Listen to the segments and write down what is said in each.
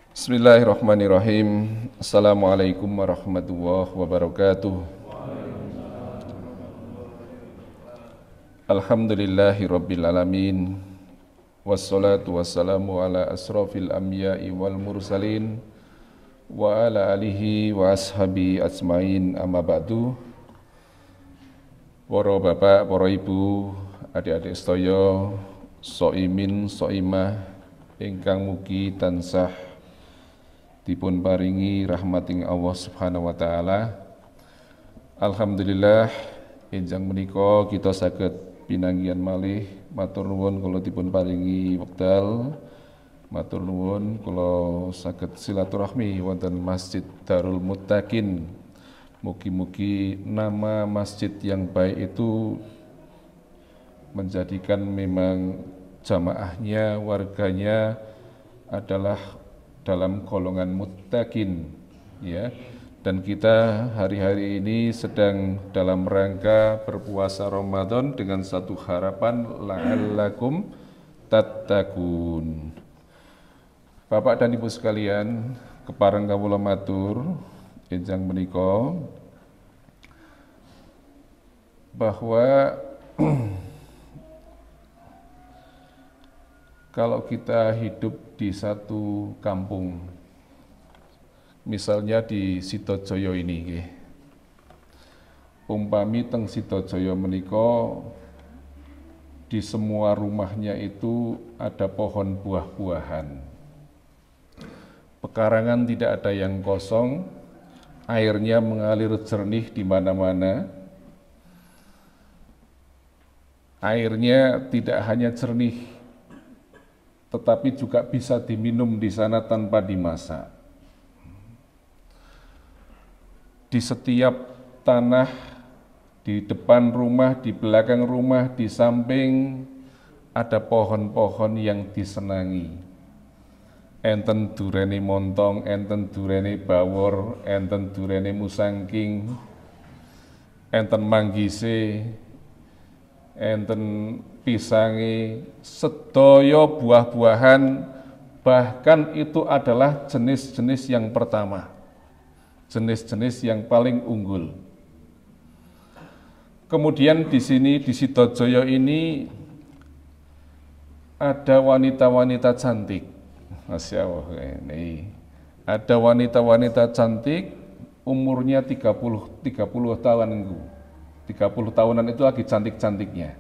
Bismillahirrahmanirrahim. Assalamualaikum warahmatullahi wabarakatuh. Alhamdulillahi rabbil alamin. Wassalatu wassalamu ala asrafil anbiya'i wal mursalin wa ala alihi wa ashabi ajmain, amma ba'du. Para bapak, para ibu, adik-adik sedaya, soimin, soimah ingkang mugi tansah dipun paringi rahmating Allah Subhanahu wa taala. Alhamdulillah enjang menika kita saged pinanggihan malih. Matur nuwun kula dipun paringi wekdal. Matur nuwun kula saged silaturahmi wonten Masjid Darul Muttaqin. Mugi-mugi nama masjid yang baik itu menjadikan memang jamaahnya, warganya adalah dalam golongan muttaqin, ya. Dan kita hari-hari ini sedang dalam rangka berpuasa Ramadan dengan satu harapan, la'allakum tattaqun. Bapak dan Ibu sekalian, kepareng kawula matur enjang menika bahwa kalau kita hidup di satu kampung, misalnya di Sidojoyo ini, umpami teng Sidojoyo menika di semua rumahnya itu ada pohon buah-buahan, pekarangan tidak ada yang kosong, airnya mengalir jernih di mana-mana. Airnya tidak hanya jernih, tetapi juga bisa diminum di sana tanpa dimasak. Di setiap tanah, di depan rumah, di belakang rumah, di samping, ada pohon-pohon yang disenangi. Enten durene montong, enten durene bawor, enten durene musangking, enten manggise, enten pisangi, sedaya buah-buahan, bahkan itu adalah jenis-jenis yang pertama, jenis-jenis yang paling unggul. Kemudian di sini di Sidojoyo ini ada wanita-wanita cantik, Masya Allah, ini ada wanita-wanita cantik umurnya 30 tahun, 30 tahunan itu lagi cantik-cantiknya.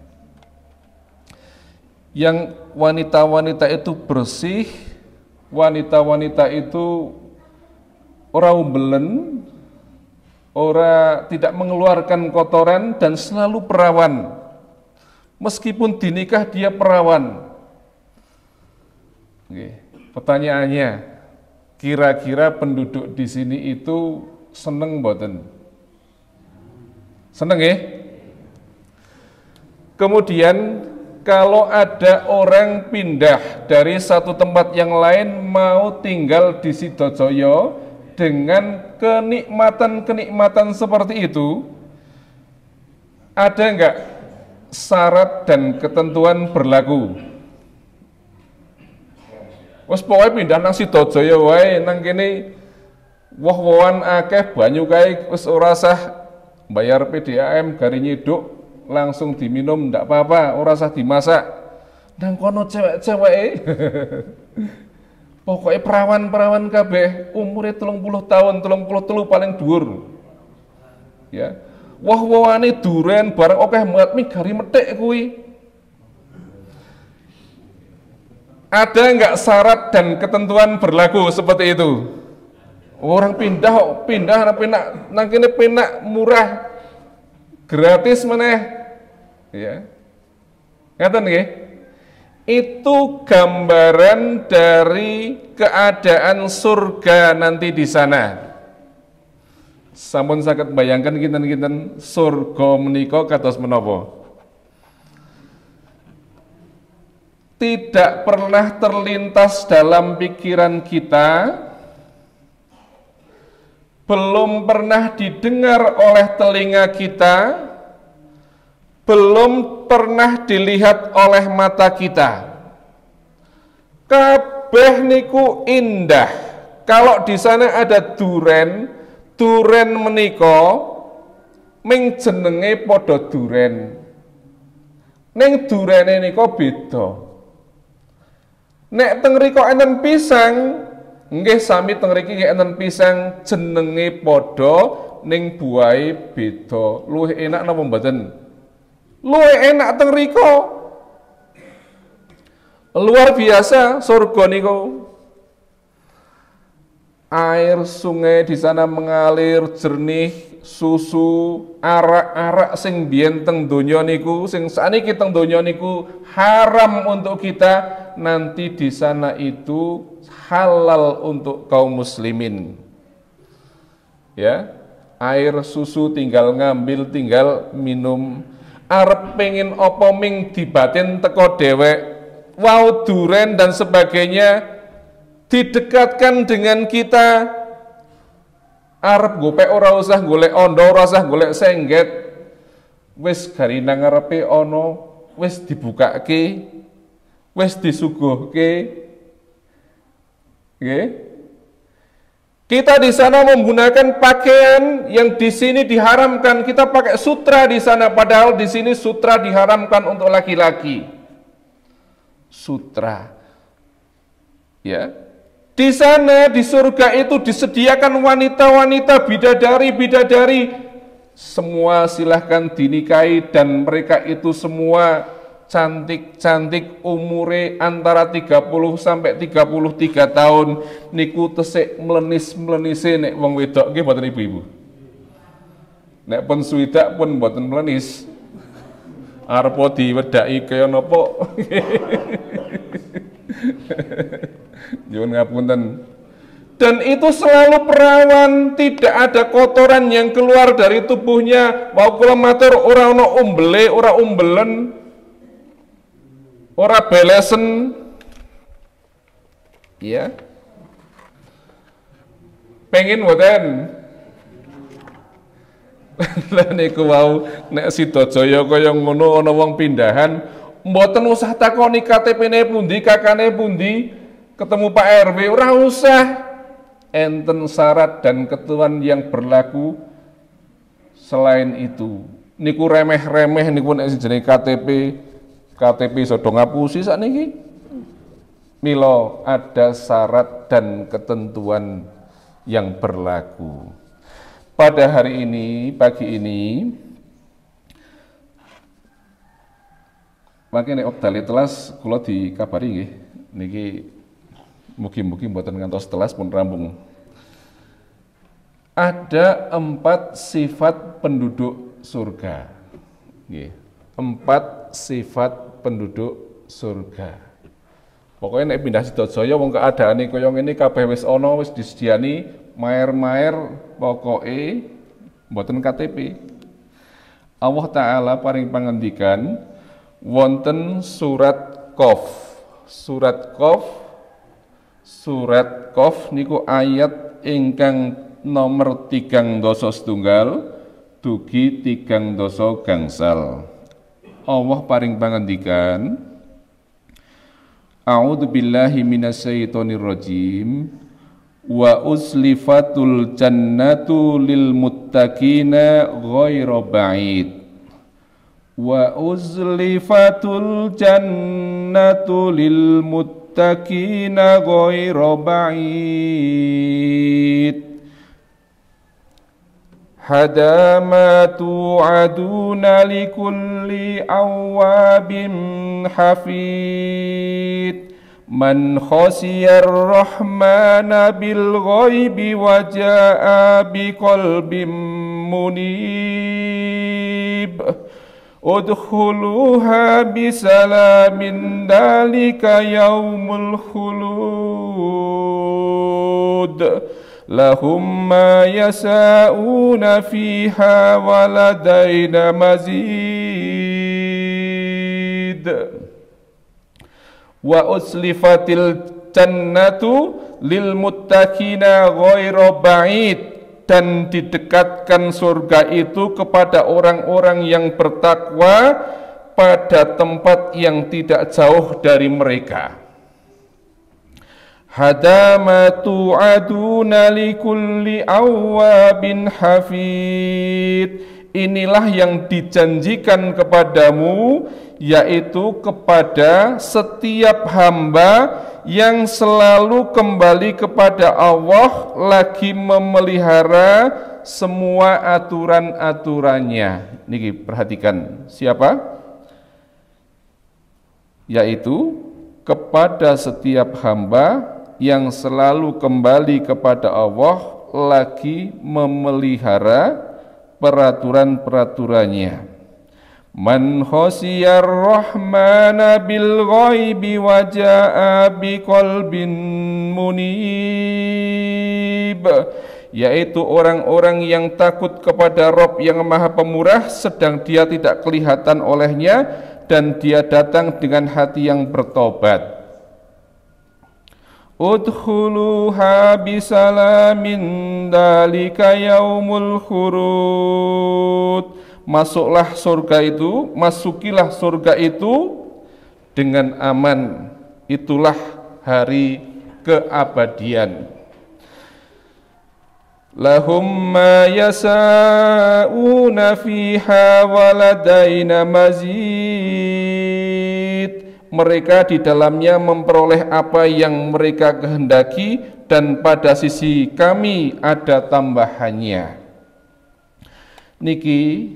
Yang wanita-wanita itu bersih, wanita-wanita itu ora umbelen, ora tidak mengeluarkan kotoran dan selalu perawan. Meskipun dinikah dia perawan. Oke. Pertanyaannya, kira-kira penduduk di sini itu seneng mboten? Seneng ya? Kemudian kalau ada orang pindah dari satu tempat yang lain mau tinggal di Sidojoyo dengan kenikmatan-kenikmatan seperti itu, ada enggak syarat dan ketentuan berlaku? Wes pokoknya pindah nang Sidojoyo wae, nang kene woh-wohan akeh, banyu kae wis ora sah bayar PDAM, gari nyiduk, langsung diminum, ndak apa-apa, ora usah dimasak. Nang kono cewek-cewek pokoknya perawan-perawan kabeh, umure 30 tahun, 33 paling dhuwur. Ya. Woh-wohane duren bareng akeh banget mi gari methik kuwi. Ada enggak syarat dan ketentuan berlaku seperti itu? Orang pindah nang kene penak murah gratis meneh, ya. Ngaten nggih? Itu gambaran dari keadaan surga nanti di sana. Sampun saged bayangkan kinten-kinten surga menika kados menapa? Tidak pernah terlintas dalam pikiran kita, belum pernah didengar oleh telinga kita, belum pernah dilihat oleh mata kita. Kabeh niku indah, Kalau di sana ada duren, duren menika ming jenenge padha duren. Ning durene nika beda. Nek teng mriku enten pisang, nggih sami teng mriki enten pisang jenenge padha ning buahe beda. Luwih enak napa mboten? Luwih enak teng mriku. Luar biasa surga niku. Air sungai di sana mengalir jernih, susu, arak-arak sing biyen teng donya niku, sing sakniki teng donya niku haram untuk kita, nanti di sana itu halal untuk kaum muslimin. Ya, air susu tinggal ngambil, tinggal minum. Arep pengen apa ming dibatin teko dewek, wau duren dan sebagainya. Didekatkan dengan kita, arep gopek ora usah golek ondo, ora usah golek sengget, wis gari nang ngarepe ana, wis dibukake, wis disuguhke. Nggih. Kita di sana menggunakan pakaian yang di sini diharamkan, kita pakai sutra di sana, padahal di sini sutra diharamkan untuk laki-laki. Sutra. Ya. Di sana, di surga itu disediakan wanita-wanita, bidadari-bidadari. Semua silahkan dinikahi dan mereka itu semua cantik-cantik, umure antara 30 sampai 33 tahun. Niku tesik melenis-melenise nek wong wedok nggih mboten ibu-ibu. Nek pun swidak pun mboten melenis. Arep diwedaki kaya napa? Nyuwun ngapunten. Dan itu selalu perawan, tidak ada kotoran yang keluar dari tubuhnya. Wa kula matur ora ana umbele, ora umbelen, ora belesen. Ya. Pengen mboten? Lah niku wau nek Sidajaya kaya ngono ana wong pindahan, mboten usah takoni KTP-ne pundi, kakane pundi. Ketemu Pak RW, ora usah. Enten syarat dan ketentuan yang berlaku. Selain itu, niku remeh-remeh niku nek jenenge KTP iso do ngapusi sakniki. Mila ada syarat dan ketentuan yang berlaku. Pada hari ini, pagi ini, makanya wekdal telas kula dikabari nggih niki mugi-mugi mboten ngantos telas pun rampung. Ada 4 sifat penduduk surga. Nggih. 4 sifat penduduk surga. Pokoknya nek pindah Sidajaya wong keadaane kaya ngene kabeh wis ana, wis disediani maer-maer, pokoke mboten KTP. Allah taala paring pangendikan wonten surat Qaf. Surat Qaf niku ayat ingkang nomor 3 setunggal dugi 3 gangsal. Allah paring pangendikan, A'udzu billahi minasyaitonir rajim. Wa uslifatul jannatu lil muttaqina ghaira ba'id. Wa uzlifatul jannatu lil muttaqina ghaira ba'id. Hada ma tu'aduna likulli awabin hafid. Man khasiyar rahmana bil ghaibi wa jaa biqalbin munib. Udkhuluha bisalamin dalika yaumul khulud. Lahum ma yasa'una fiha waladaina mazid. Wa uslifatil jannatu lil muttaqina ghaira ba'id, dan didekatkan surga itu kepada orang-orang yang bertakwa pada tempat yang tidak jauh dari mereka. hada ma tu'aduna likulli awwabin hafid. Inilah yang dijanjikan kepadamu, yaitu kepada setiap hamba yang selalu kembali kepada Allah, lagi memelihara semua aturan-aturannya. Niki perhatikan, siapa? Yaitu kepada setiap hamba yang selalu kembali kepada Allah, lagi memelihara peraturan-peraturannya. Man khosiyar rahmana bil ghaibi wa jaa biqalbin munib, yaitu orang-orang yang takut kepada Rabb yang Maha Pemurah sedang dia tidak kelihatan olehnya, dan dia datang dengan hati yang bertobat. Udkhuluha bisalamin dalika yaumul khurud. Masuklah surga itu, masukilah surga itu dengan aman. Itulah hari keabadian. Lahum ma yasa'una fiha waladaina mazid. Mereka di dalamnya memperoleh apa yang mereka kehendaki, dan pada sisi kami ada tambahannya. Niki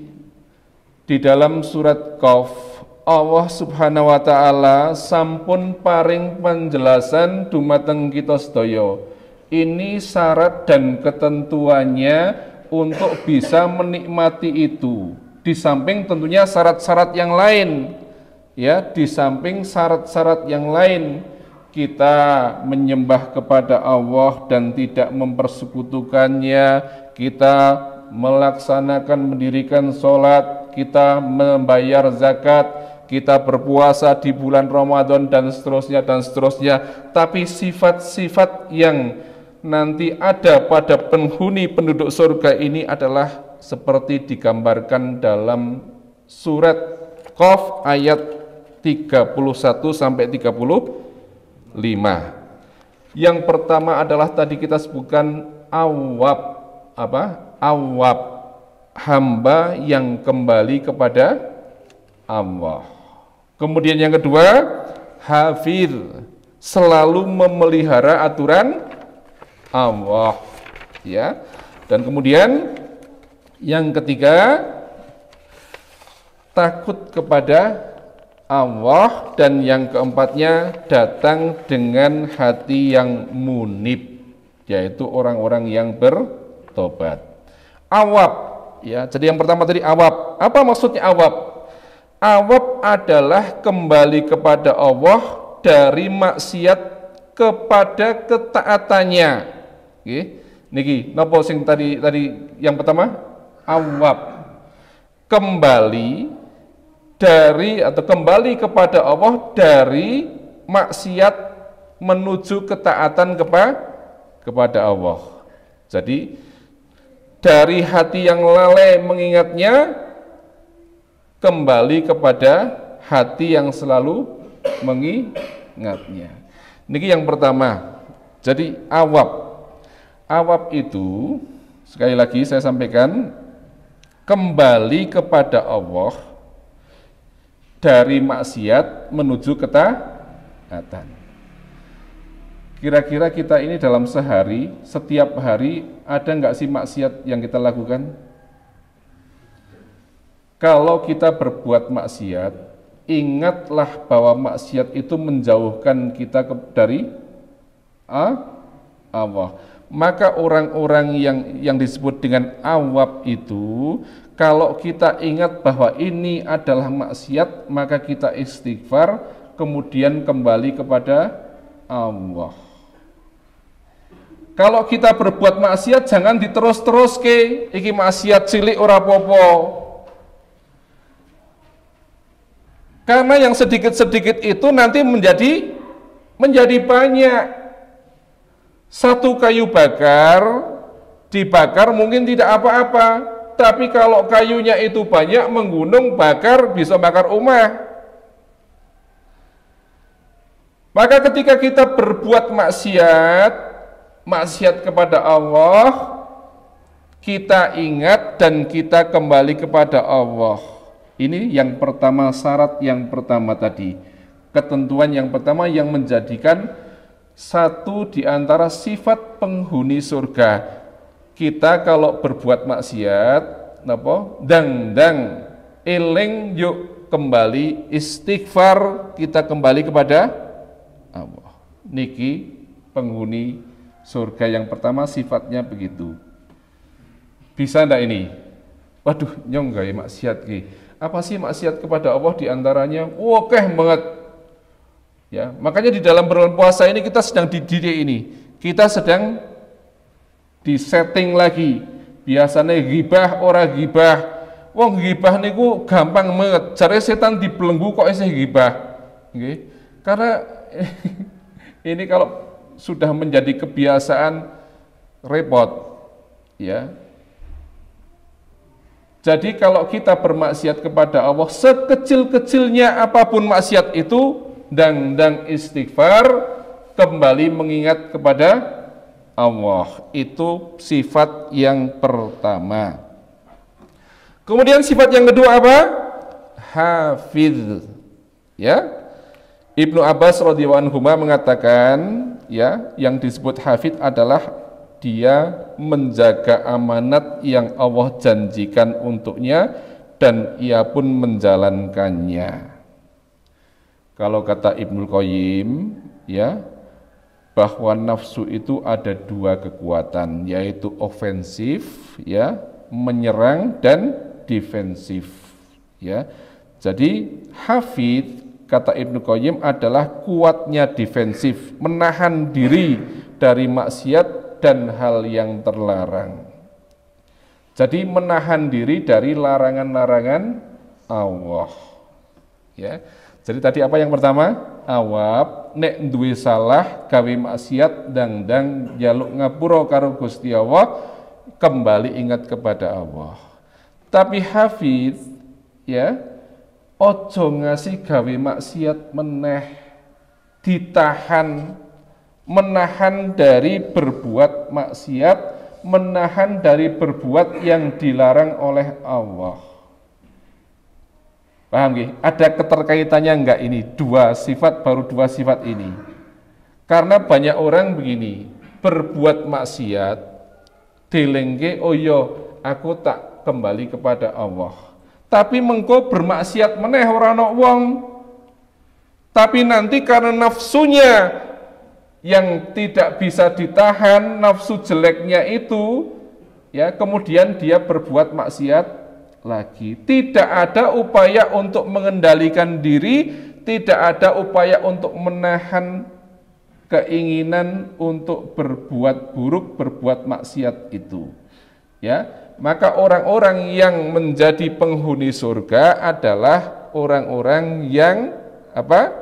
di dalam surat Qaf, Allah Subhanahu wa taala sampun paring penjelasan dumateng kita sedaya. Ini syarat dan ketentuannya untuk bisa menikmati itu. Di samping tentunya syarat-syarat yang lain. Ya, di samping syarat-syarat yang lain, kita menyembah kepada Allah dan tidak mempersekutukannya, kita melaksanakan mendirikan sholat, kita membayar zakat, kita berpuasa di bulan Ramadan dan seterusnya dan seterusnya. Tapi sifat-sifat yang nanti ada pada penghuni penduduk surga ini adalah seperti digambarkan dalam surat Qaf ayat 31 sampai 35. Yang pertama adalah tadi kita sebutkan awab, awab, hamba yang kembali kepada Allah. Kemudian yang kedua, hafidh, selalu memelihara aturan Allah, ya. Dan kemudian yang ketiga, takut kepada Allah, dan yang keempatnya datang dengan hati yang munib, yaitu orang-orang yang bertobat. Awab, ya. Jadi yang pertama tadi awab. Apa maksudnya awab? Awab adalah kembali kepada Allah dari maksiat kepada ketaatannya. Oke. Niki, napa sing tadi yang pertama? Awab. Kembali dari atau kembali kepada Allah dari maksiat menuju ketaatan kepada Allah. Jadi dari hati yang lalai mengingatnya kembali kepada hati yang selalu mengingatnya. Niki yang pertama. Jadi awab. Awab itu sekali lagi saya sampaikan, kembali kepada Allah dari maksiat menuju ketaatan. Kira-kira kita ini dalam sehari, setiap hari ada nggak sih maksiat yang kita lakukan? Kalau kita berbuat maksiat, ingatlah bahwa maksiat itu menjauhkan kita dari Allah. Maka orang-orang yang disebut dengan awab itu, kalau kita ingat bahwa ini adalah maksiat, maka kita istighfar, kemudian kembali kepada Allah. Kalau kita berbuat maksiat, jangan diterus-terus ke, iki maksiat cilik ora popo. Karena yang sedikit-sedikit itu nanti menjadi banyak. Satu kayu dibakar mungkin tidak apa-apa, tapi kalau kayunya itu banyak menggunung, bakar bisa bakar rumah. Maka ketika kita berbuat maksiat kepada Allah, kita ingat dan kita kembali kepada Allah. Ini yang pertama, syarat yang pertama tadi. Ketentuan yang pertama yang menjadikan satu di antara sifat penghuni surga. Kita kalau berbuat maksiat, dang eling yuk kembali istighfar, kita kembali kepada Allah. Niki penghuni surga yang pertama sifatnya begitu. Bisa ndak ini? Waduh, nyong gak maksiat ki. Apa sih maksiat kepada Allah diantaranya? Wokeh banget. Ya, makanya di dalam bulan puasa ini kita sedang dididik ini. Kita sedang disetting lagi. Biasanya ghibah ora ghibah. Wong ghibah niku gampang banget. Jare setan dibelenggu kok isih ghibah. Nggih. Karena ini kalau sudah menjadi kebiasaan repot. Ya. Jadi kalau kita bermaksiat kepada Allah, sekecil-kecilnya apapun maksiat itu, dang istighfar, kembali mengingat kepada Allah. Itu sifat yang pertama. Kemudian sifat yang kedua apa? Hafidh. Ya. Ibnu Abbas radhiyallahu anhu mengatakan, ya, yang disebut hafidh adalah dia menjaga amanat yang Allah janjikan untuknya dan ia pun menjalankannya. Kalau kata Ibnu Qayyim, ya, bahwa nafsu itu ada dua kekuatan, yaitu ofensif, ya, menyerang, dan defensif, ya. Jadi hafidh kata Ibnu Qayyim adalah kuatnya defensif, menahan diri dari maksiat dan hal yang terlarang. Jadi menahan diri dari larangan-larangan Allah. Ya. Jadi tadi apa yang pertama? Awab nek duwe salah gawe maksiat dang jaluk ngapura karo Gusti Allah, kembali ingat kepada Allah. Tapi hafidh, ya, ojo ngasih gawe maksiat meneh, ditahan, menahan dari berbuat maksiat, menahan dari berbuat yang dilarang oleh Allah. Paham nggih? Ada keterkaitannya enggak ini? Dua sifat, baru dua sifat ini. Karena banyak orang begini, berbuat maksiat, dilengke, oh yo, aku tak kembali kepada Allah. Tapi mengko bermaksiat meneh ora ana wong. Tapi nanti karena nafsunya yang tidak bisa ditahan, nafsu jeleknya itu, ya, kemudian dia berbuat maksiat lagi. Tidak ada upaya untuk mengendalikan diri, tidak ada upaya untuk menahan keinginan untuk berbuat buruk, berbuat maksiat itu. Ya, maka orang-orang yang menjadi penghuni surga adalah orang-orang yang apa?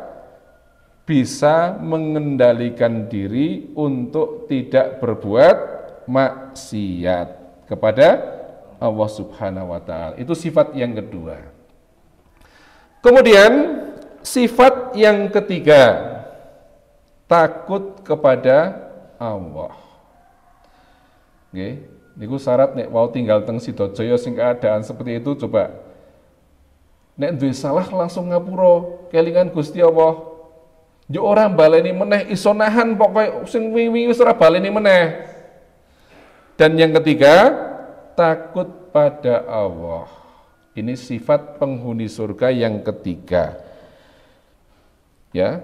Bisa mengendalikan diri untuk tidak berbuat maksiat kepada Allah Subhanahu wa ta'ala. Itu sifat yang kedua. Kemudian sifat yang ketiga, takut kepada Allah. Nggih, niku syarat nek mau tinggal teng Sidojaya sing keadaan seperti itu, coba nek duwe salah langsung ngapura kelingan Gusti Allah. Yo orang baleni meneh iso nahan pokoke sing wingi wis ora baleni meneh. Dan yang ketiga, takut pada Allah. Ini sifat penghuni surga yang ketiga. Ya.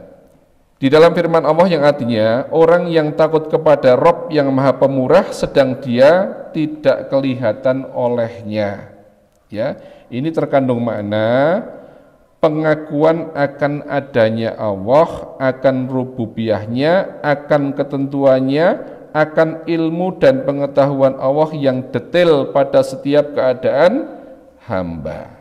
Di dalam firman Allah yang artinya orang yang takut kepada Rabb yang Maha Pemurah sedang dia tidak kelihatan olehnya. Ya, ini terkandung makna pengakuan akan adanya Allah, akan rububiyahnya, akan ketentuannya, akan ilmu dan pengetahuan Allah yang detail pada setiap keadaan hamba.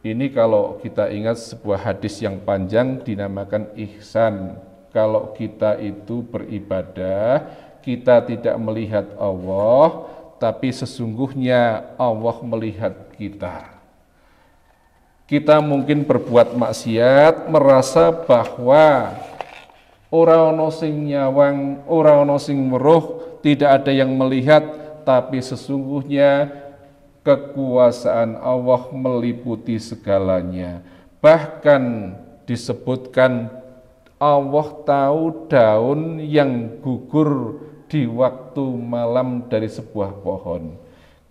Ini kalau kita ingat sebuah hadis yang panjang dinamakan ihsan. Kalau kita itu beribadah, kita tidak melihat Allah, tapi sesungguhnya Allah melihat kita. Kita mungkin berbuat maksiat, merasa bahwa ora ana sing nyawang, ora ana sing weruh, tidak ada yang melihat, tapi sesungguhnya kekuasaan Allah meliputi segalanya. Bahkan disebutkan Allah tahu daun yang gugur di waktu malam dari sebuah pohon.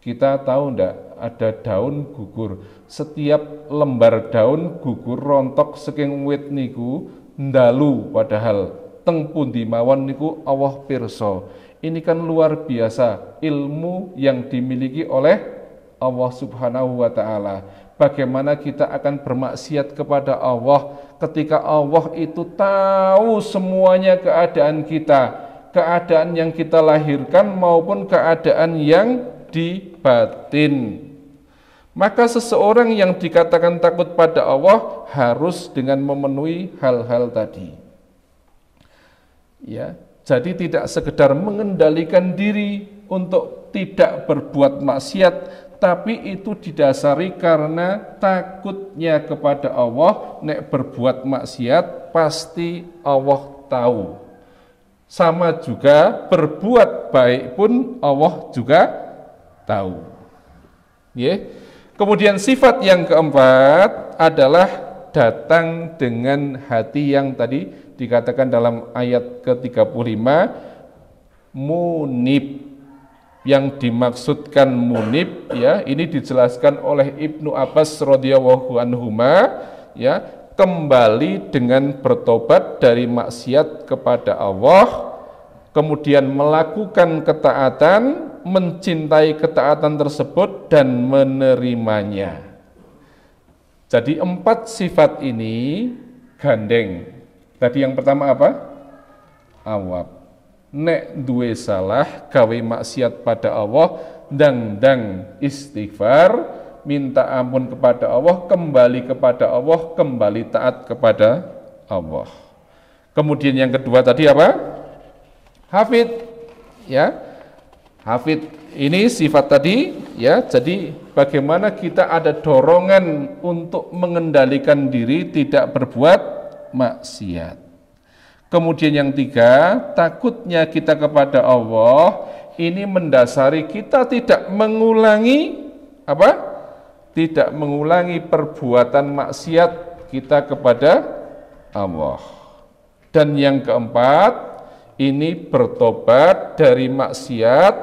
Kita tahu ndak ada daun gugur. Setiap lembar daun gugur rontok saking wit niku ndalu, padahal teng pundi mawon niku Allah pirsa. Ini kan luar biasa ilmu yang dimiliki oleh Allah Subhanahu wa taala. Bagaimana kita akan bermaksiat kepada Allah ketika Allah itu tahu semuanya keadaan kita, keadaan yang kita lahirkan maupun keadaan yang di batin. Maka seseorang yang dikatakan takut pada Allah harus dengan memenuhi hal-hal tadi. Ya, jadi tidak sekedar mengendalikan diri untuk tidak berbuat maksiat, tapi itu didasari karena takutnya kepada Allah. Nek berbuat maksiat pasti Allah tahu. Sama juga berbuat baik pun Allah juga tahu. Ya. Kemudian sifat yang keempat adalah datang dengan hati yang tadi dikatakan dalam ayat ke-35 munib. Yang dimaksudkan munib ya, ini dijelaskan oleh Ibnu Abbas radhiyallahu anhuma ya, kembali dengan bertobat dari maksiat kepada Allah, kemudian melakukan ketaatan, mencintai ketaatan tersebut dan menerimanya. Jadi 4 sifat ini gandeng. Tadi yang pertama apa? Awab. Nek duwe salah gawe maksiat pada Allah, ndang istighfar, minta ampun kepada Allah, kembali kepada Allah, kembali taat kepada Allah. Kemudian yang kedua tadi apa? Hafid, ya. Hafid ini sifat tadi, ya. Jadi bagaimana kita ada dorongan untuk mengendalikan diri tidak berbuat maksiat. Kemudian yang 3, takutnya kita kepada Allah ini mendasari kita tidak mengulangi apa? Tidak mengulangi perbuatan maksiat kita kepada Allah. Dan yang keempat, ini bertobat dari maksiat,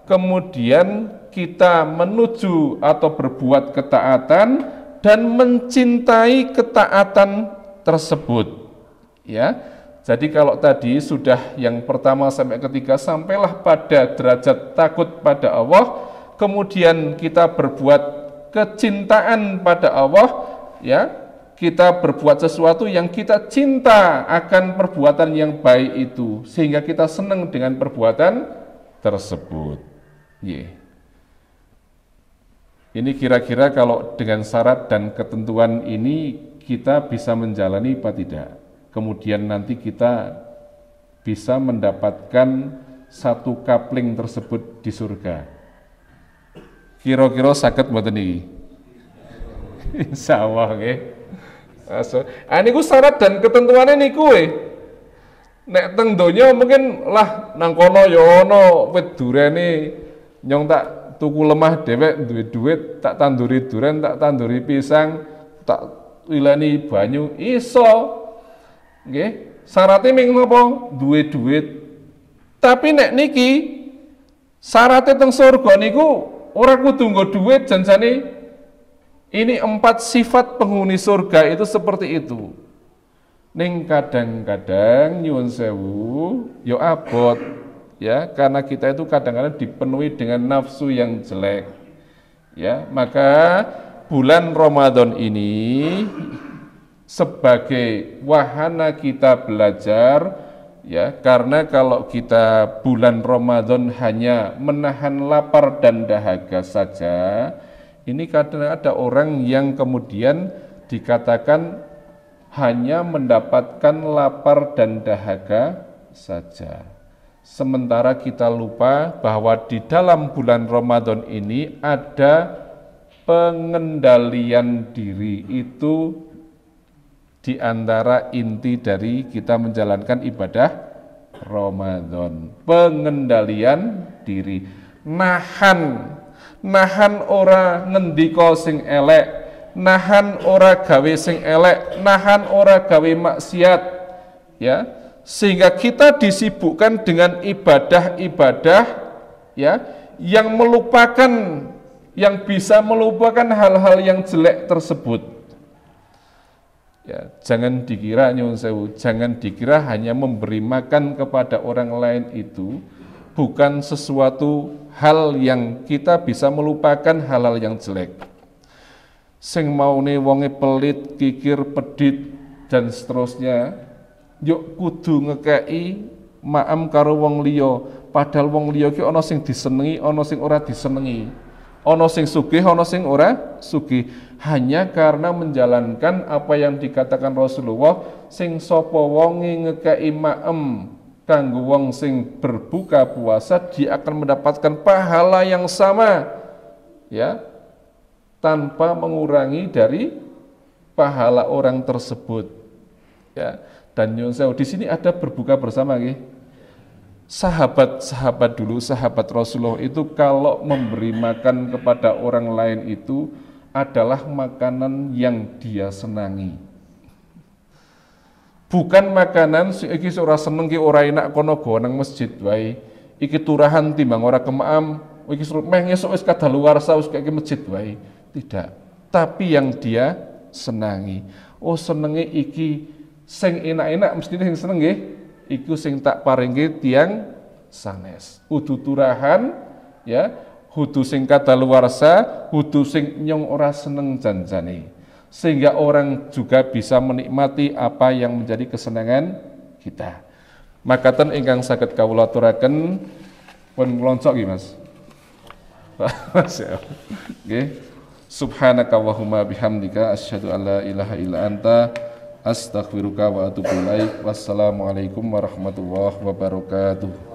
kemudian kita menuju atau berbuat ketaatan dan mencintai ketaatan tersebut. Ya. Jadi kalau tadi sudah yang pertama sampai ketiga sampailah pada derajat takut pada Allah, kemudian kita berbuat kecintaan pada Allah, ya, kita berbuat sesuatu yang kita cinta akan perbuatan yang baik itu, sehingga kita senang dengan perbuatan tersebut. Ini kira-kira kalau dengan syarat dan ketentuan ini kita bisa menjalani apa tidak? Kemudian nanti kita bisa mendapatkan satu kapling tersebut di surga. Kira-kira saged mboten niki? Insyaallah nggih. Niku syarat dan ketentuannya niku nek teng donya mungkin lah nang kono ya ana wit durene nyong tak tuku lemah dhewek duwe duit tak tanduri duren tak tanduri pisang tak wilani banyu iso. Nggih, syaratnya ming napa? Duwe duit. Tapi nek niki syaratnya teng surga niku ora kudu nggo duit janjane. Ini 4 sifat penghuni surga itu seperti itu. Ning kadang-kadang nyuwun sewu yo abot ya, karena kita itu kadang-kadang dipenuhi dengan nafsu yang jelek. Ya, maka bulan Ramadan ini sebagai wahana kita belajar ya, karena kalau kita bulan Ramadan hanya menahan lapar dan dahaga saja, ini kadang ada orang yang kemudian dikatakan hanya mendapatkan lapar dan dahaga saja. Sementara kita lupa bahwa di dalam bulan Ramadan ini ada pengendalian diri itu di antara inti dari kita menjalankan ibadah Ramadan, pengendalian diri, nahan ora ngendika sing elek, nahan ora gawe sing elek, nahan ora gawe maksiat, ya, sehingga kita disibukkan dengan ibadah-ibadah, ya, yang bisa melupakan hal-hal yang jelek tersebut. Ya, jangan dikira nyuwun sewu, jangan dikira hanya memberi makan kepada orang lain itu bukan sesuatu hal yang kita bisa melupakan hal-hal yang jelek. Sing maune wonge pelit, kikir, pedit dan seterusnya, yuk kudu ngekei maem karo wong liya, padahal wong liya ki ana sing disenengi, ana sing ora disenengi. Ana sing sugih, ana sing ora sugih. Hanya karena menjalankan apa yang dikatakan Rasulullah, sing sapa wonge ngekei maem kanggo wong sing berbuka puasa, dia akan mendapatkan pahala yang sama, ya, tanpa mengurangi dari pahala orang tersebut, ya. Dan nyuwun sewu, di sini ada berbuka bersama, nggih. Sahabat dulu, sahabat Rasulullah itu kalau memberi makan kepada orang lain itu adalah makanan yang dia senangi. Bukan makanan iki ora seneng ki ora enak kono go nang masjid wae. Iki turahan timbang ora kemaam, iki meh esuk wis kadaluwarsa wis kaya masjid wae. Tidak. Tapi yang dia senangi. Oh senenge iki sing enak-enak mesti sing seneng nggih. Iku sing tak paringke tiyang sanes. Kudu turahan, ya, kudu sing kadaluwarsa, kudu sing nyong ora seneng janjane. Sehingga orang juga bisa menikmati apa yang menjadi kesenangan kita. Makaten ingkang saged kawula aturaken pun ngloncok nggih Mas. Nggih. Subhanaka Allahumma bihamdika asyhadu an la ilaha illa anta astaghfiruka wa atubu ilaik. Wassalamualaikum warahmatullahi wabarakatuh.